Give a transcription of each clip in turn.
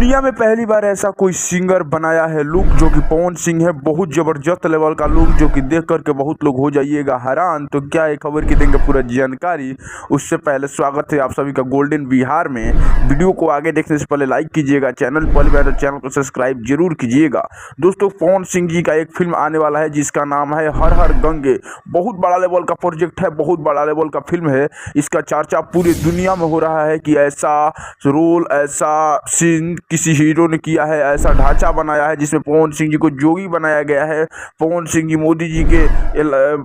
दुनिया में पहली बार ऐसा कोई सिंगर बनाया है लुक जो कि पवन सिंह है। बहुत जबरदस्त लेवल का लुक जो कि देख करके बहुत लोग हो जाइएगा हैरान। तो क्या ये खबर की देंगे पूरा जानकारी। उससे पहले स्वागत है आप सभी का गोल्डन बिहार में। वीडियो को आगे देखने से पहले लाइक कीजिएगा, चैनल पहली बार तो चैनल को सब्सक्राइब जरूर कीजिएगा। दोस्तों पवन सिंह जी का एक फिल्म आने वाला है जिसका नाम है हर हर गंगे। बहुत बड़ा लेवल का प्रोजेक्ट है, बहुत बड़ा लेवल का फिल्म है। इसका चर्चा पूरी दुनिया में हो रहा है कि ऐसा रोल, ऐसा सीन किसी हीरो ने किया है, ऐसा ढांचा बनाया है जिसमें पवन सिंह जी को जोगी बनाया गया है। पवन सिंह जी मोदी जी के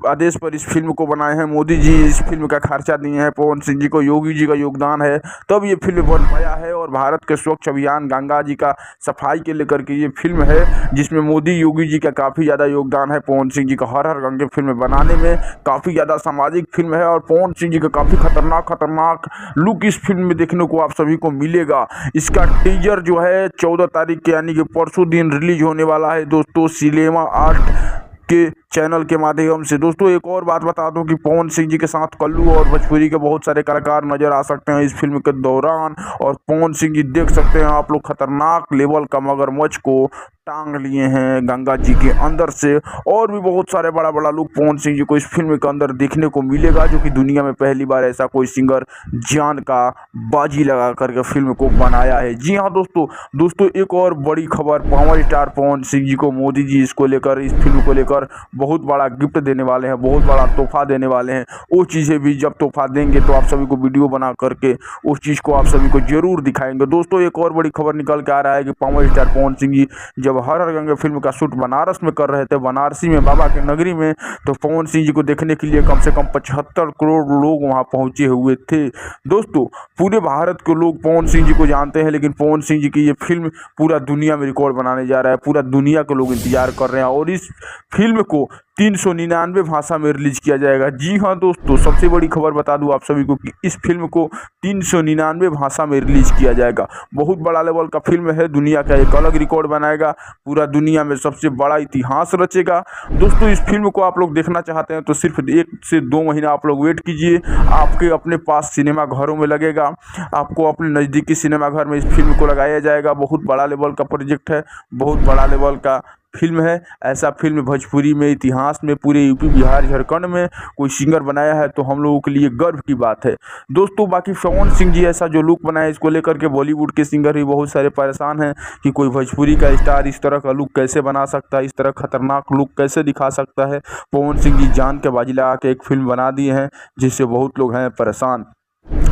आदेश पर इस फिल्म को बनाए हैं। मोदी जी इस फिल्म का खर्चा दिए हैं, पवन सिंह जी को योगी जी का योगदान है, तब ये फिल्म बन पाया है। और भारत के स्वच्छ अभियान, गंगा जी का सफाई के लेकर के ये फिल्म है जिसमें मोदी योगी जी का काफ़ी ज़्यादा योगदान है। पवन सिंह जी का हर हर गंगे फिल्म बनाने में काफ़ी ज़्यादा सामाजिक फिल्म है और पवन सिंह जी का काफ़ी खतरनाक लुक इस फिल्म में देखने को आप सभी को मिलेगा। इसका टीजर जो है 14 तारीख के यानी कि परसों दिन रिलीज होने वाला है दोस्तों, सिनेमा आर्ट के चैनल के माध्यम से। दोस्तों एक और बात बता दूं कि पवन सिंह जी के साथ कल्लू और भोजपुरी के बहुत सारे कलाकार नजर आ सकते हैं इस फिल्म के दौरान। और पवन सिंह जी देख सकते हैं आप लोग खतरनाक लेवल का मगरमच्छ को टांग लिए हैं गंगा जी के अंदर से। और भी बहुत सारे बड़ा बड़ा लुक पवन सिंह जी को इस फिल्म के अंदर देखने को मिलेगा जो कि दुनिया में पहली बार ऐसा कोई सिंगर जान का बाजी लगा करके फिल्म को बनाया है। जी हाँ दोस्तों एक और बड़ी खबर, पावर स्टार पवन सिंह जी को मोदी जी इसको लेकर, इस फिल्म को लेकर बहुत बड़ा गिफ्ट देने वाले हैं, बहुत बड़ा तोहफा देने वाले हैं। वो चीज़ें भी जब तोहफा देंगे तो आप सभी को वीडियो बना करके उस चीज़ को आप सभी को जरूर दिखाएंगे। दोस्तों एक और बड़ी खबर निकल के आ रहा है कि पावर स्टार पवन सिंह जी जब हर हर गंगे फिल्म का शूट बनारस में कर रहे थे, बनारसी में, बाबा के नगरी में, तो पवन सिंह जी को देखने के लिए कम से कम 75 करोड़ लोग वहां पहुंचे हुए थे। दोस्तों पूरे भारत के लोग पवन सिंह जी को जानते हैं, लेकिन पवन सिंह जी की ये फिल्म पूरा दुनिया में रिकॉर्ड बनाने जा रहा है। पूरा दुनिया के लोग इंतजार कर रहे हैं और इस फिल्म को 399 भाषा में रिलीज किया जाएगा। जी हाँ दोस्तों सबसे बड़ी खबर बता दूं आप सभी को कि इस फिल्म को 399 भाषा में रिलीज किया जाएगा। बहुत बड़ा लेवल का फिल्म है, दुनिया का एक अलग रिकॉर्ड बनाएगा, पूरा दुनिया में सबसे बड़ा इतिहास रचेगा। दोस्तों इस फिल्म को आप लोग देखना चाहते हैं तो सिर्फ 1 से 2 महीना आप लोग वेट कीजिए, आपके अपने पास सिनेमा घरों में लगेगा। आपको अपने नज़दीकी सिनेमा घर में इस फिल्म को लगाया जाएगा। बहुत बड़ा लेवल का प्रोजेक्ट है, बहुत बड़ा लेवल का फिल्म है। ऐसा फिल्म भोजपुरी में, इतिहास में, पूरे यूपी, बिहार, झारखंड में कोई सिंगर बनाया है तो हम लोगों के लिए गर्व की बात है। दोस्तों बाकी पवन सिंह जी ऐसा जो लुक बनाया इसको लेकर के बॉलीवुड के सिंगर भी बहुत सारे परेशान हैं कि कोई भोजपुरी का स्टार इस तरह का लुक कैसे बना सकता है, इस तरह खतरनाक लुक कैसे दिखा सकता है। पवन सिंह जी जान के बाजी लगा के एक फिल्म बना दिए हैं जिससे बहुत लोग हैं परेशान।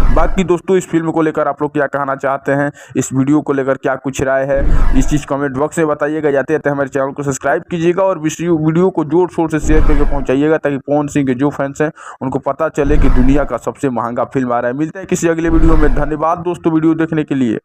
बाकी दोस्तों इस फिल्म को लेकर आप लोग क्या कहना चाहते हैं, इस वीडियो को लेकर क्या कुछ राय है, इस चीज़ कमेंट बॉक्स में बताइएगा। जाते हैं हमारे चैनल को सब्सक्राइब कीजिएगा और वीडियो को जोर शोर से शेयर करके पहुंचाइएगा ताकि पवन सिंह के जो फैंस हैं उनको पता चले कि दुनिया का सबसे महंगा फिल्म आ रहा है। मिलते हैं किसी अगले वीडियो में। धन्यवाद दोस्तों वीडियो देखने के लिए।